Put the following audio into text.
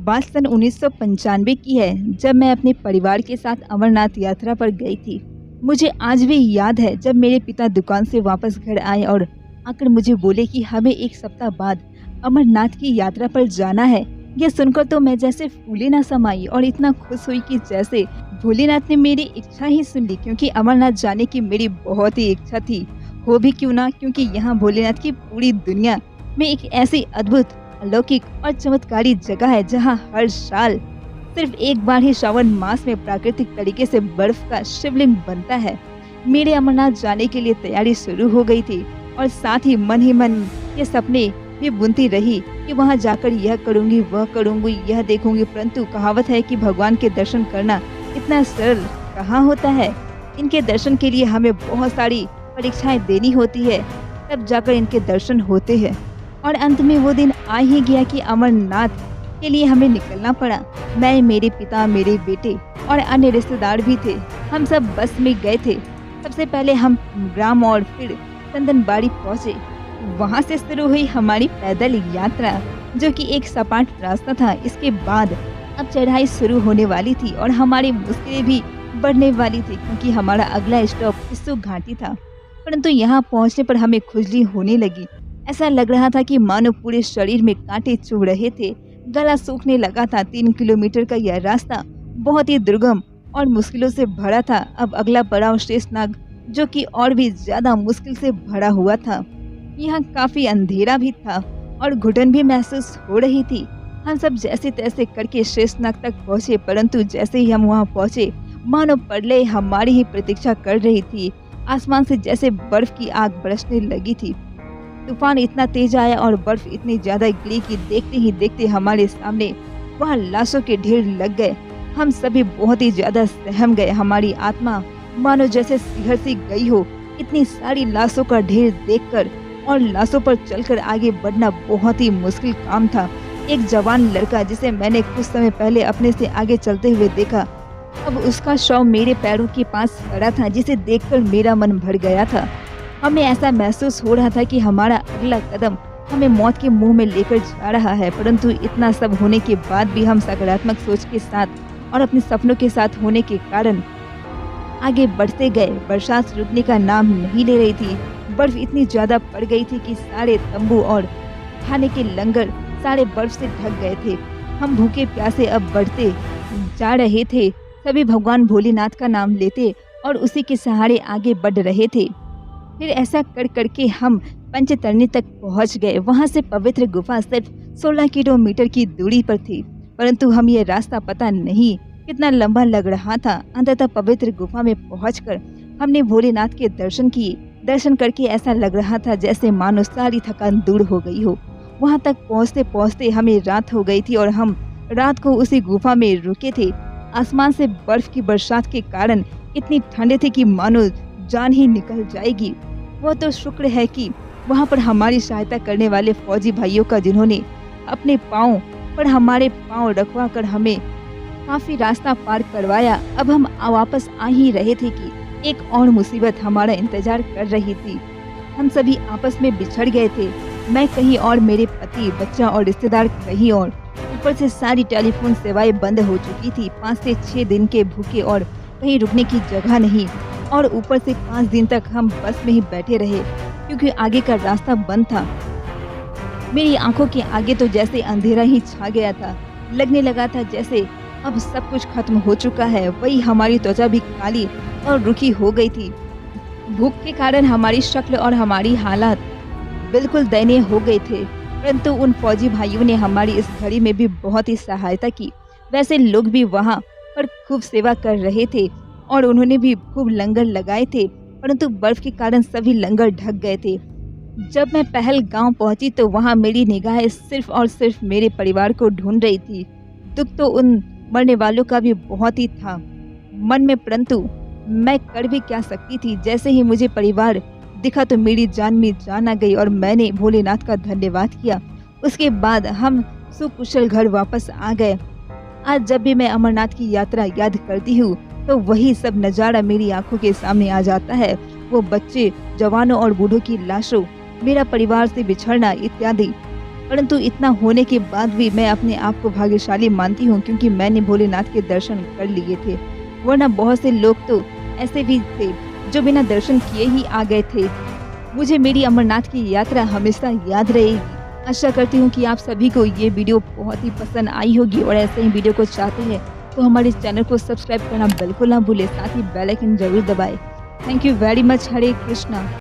बात सन 1995 की है, जब मैं अपने परिवार के साथ अमरनाथ यात्रा पर गई थी। मुझे आज भी याद है जब मेरे पिता दुकान से वापस घर आए और आकर मुझे बोले कि हमें 1 सप्ताह बाद अमरनाथ की यात्रा पर जाना है। यह सुनकर तो मैं जैसे फूले न समाई और इतना खुश हुई कि जैसे भोलेनाथ ने मेरी इच्छा ही सुन ली, क्योंकि अमरनाथ जाने की मेरी बहुत ही इच्छा थी। हो भी क्यों ना, क्योंकि यहाँ भोलेनाथ की पूरी दुनिया में एक ऐसी अद्भुत, अलौकिक और चमत्कारी जगह है जहाँ हर साल सिर्फ एक बार ही श्रावण मास में प्राकृतिक तरीके से बर्फ का शिवलिंग बनता है। मेरे अमरनाथ जाने के लिए तैयारी शुरू हो गई थी और साथ ही मन ये सपने भी बुनती रही कि वहां जाकर यह करूंगी, वह करूंगी, यह देखूंगी। परंतु कहावत है कि भगवान के दर्शन करना इतना सरल कहाँ होता है। इनके दर्शन के लिए हमें बहुत सारी परीक्षाएं देनी होती है, तब जाकर इनके दर्शन होते हैं। और अंत में वो दिन आ ही गया कि अमरनाथ के लिए हमें निकलना पड़ा। मैं, मेरे पिता, मेरे बेटे और अन्य रिश्तेदार भी थे। हम सब बस में गए थे। सबसे पहले हम ग्राम और फिर चंदनबाड़ी पहुँचे। वहाँ से शुरू हुई हमारी पैदल यात्रा, जो कि एक सपाट रास्ता था। इसके बाद अब चढ़ाई शुरू होने वाली थी और हमारी मुश्किलें भी बढ़ने वाली थी, क्योंकि हमारा अगला स्टॉप किस्सू घाटी था। परंतु यहाँ पहुँचने पर हमें खुजली होने लगी। ऐसा लग रहा था कि मानो पूरे शरीर में कांटे चुभ रहे थे। गला सूखने लगा था। 3 किलोमीटर का यह रास्ता बहुत ही दुर्गम और मुश्किलों से भरा था। अब अगला पड़ाव शेषनाग, जो कि और भी ज्यादा मुश्किल से भरा हुआ था। यहाँ काफी अंधेरा भी था और घुटन भी महसूस हो रही थी। हम सब जैसे तैसे करके शेषनाग तक पहुँचे, परंतु जैसे ही हम वहाँ पहुँचे मानो प्रलय हमारी ही प्रतीक्षा कर रही थी। आसमान से जैसे बर्फ की आग बरसने लगी थी। तूफान इतना तेज आया और बर्फ इतनी ज्यादा गिरी कि देखते ही देखते हमारे सामने वहाँ लाशों के ढेर लग गए। हम सभी बहुत ही ज्यादा सहम गए। हमारी आत्मा मानो जैसे सिहर सी गई हो। इतनी सारी लाशों का ढेर देखकर और लाशों पर चलकर आगे बढ़ना बहुत ही मुश्किल काम था। एक जवान लड़का, जिसे मैंने कुछ समय पहले अपने से आगे चलते हुए देखा, अब उसका शव मेरे पैरों के पास खड़ा था, जिसे देखकर मेरा मन भर गया था। हमें ऐसा महसूस हो रहा था कि हमारा अगला कदम हमें मौत के मुंह में लेकर जा रहा है। परंतु इतना सब होने के बाद भी हम सकारात्मक सोच के साथ और अपने सपनों के साथ होने के कारण आगे बढ़ते गए। बरसात रुकने का नाम नहीं ले रही थी। बर्फ इतनी ज्यादा पड़ गई थी कि सारे तंबू और खाने के लंगर सारे बर्फ से ढक गए थे। हम भूखे प्यासे अब बढ़ते जा रहे थे। सभी भगवान भोलेनाथ का नाम लेते और उसी के सहारे आगे बढ़ रहे थे। फिर ऐसा कर करके हम पंचतरणी तक पहुंच गए। वहां से पवित्र गुफा सिर्फ 16 किलोमीटर की दूरी पर थी, परंतु हम ये रास्ता पता नहीं कितना लंबा लग रहा था। अंततः पवित्र गुफा में पहुंचकर हमने भोलेनाथ के दर्शन किए। दर्शन करके ऐसा लग रहा था जैसे मानो सारी थकान दूर हो गई हो। वहां तक पहुंचते पहुंचते हमें रात हो गई थी और हम रात को उसी गुफा में रुके थे। आसमान से बर्फ की बरसात के कारण इतनी ठंडे थे कि मानो जान ही निकल जाएगी। वो तो शुक्र है कि वहाँ पर हमारी सहायता करने वाले फौजी भाइयों का, जिन्होंने अपने पाँव पर हमारे पाँव रखवा कर हमें काफी रास्ता पार करवाया। अब हम वापस आ ही रहे थे कि एक और मुसीबत हमारा इंतजार कर रही थी। हम सभी आपस में बिछड़ गए थे। मैं कहीं और, मेरे पति, बच्चा और रिश्तेदार कहीं और। ऊपर से सारी टेलीफोन सेवाएं बंद हो चुकी थी। 5 से 6 दिन के भूखे और कहीं रुकने की जगह नहीं। और ऊपर से 5 दिन तक हम बस में ही बैठे रहे, क्योंकि आगे का रास्ता बंद था। मेरी आंखों के आगे तो जैसे अंधेरा ही छा गया था। लगने लगा था जैसे अब सब कुछ खत्म हो चुका है। वही हमारी त्वचा भी काली और रुखी हो गई थी। भूख के कारण हमारी शक्ल और हमारी हालात बिल्कुल दयनीय हो गए थे। परंतु उन फौजी भाइयों ने हमारी इस घड़ी में भी बहुत ही सहायता की। वैसे लोग भी वहाँ पर खूब सेवा कर रहे थे और उन्होंने भी खूब लंगर लगाए थे, परंतु बर्फ के कारण सभी लंगर ढक गए थे। जब मैं पहलगांव पहुंची तो वहां मेरी निगाहें सिर्फ और सिर्फ मेरे परिवार को ढूंढ रही थी। दुख तो उन मरने वालों का भी बहुत ही था मन में, परंतु मैं कर भी क्या सकती थी। जैसे ही मुझे परिवार दिखा तो मेरी जान में जान आ गई और मैंने भोलेनाथ का धन्यवाद किया। उसके बाद हम सुकुशल घर वापस आ गए। आज जब भी मैं अमरनाथ की यात्रा याद करती हूँ तो वही सब नज़ारा मेरी आंखों के सामने आ जाता है। वो बच्चे, जवानों और बूढ़ों की लाशों, मेरा परिवार से बिछड़ना इत्यादि। परंतु इतना होने के बाद भी मैं अपने आप को भाग्यशाली मानती हूँ, क्योंकि मैंने भोलेनाथ के दर्शन कर लिए थे। वरना बहुत से लोग तो ऐसे भी थे जो बिना दर्शन किए ही आ गए थे। मुझे मेरी अमरनाथ की यात्रा हमेशा याद रहेगी। आशा करती हूँ कि आप सभी को ये वीडियो बहुत ही पसंद आई होगी, और ऐसे ही वीडियो को चाहते हैं तो हमारे चैनल को सब्सक्राइब करना बिल्कुल ना भूलें, साथ ही बेल आइकन जरूर दबाएं। Thank you very much. Hare Krishna.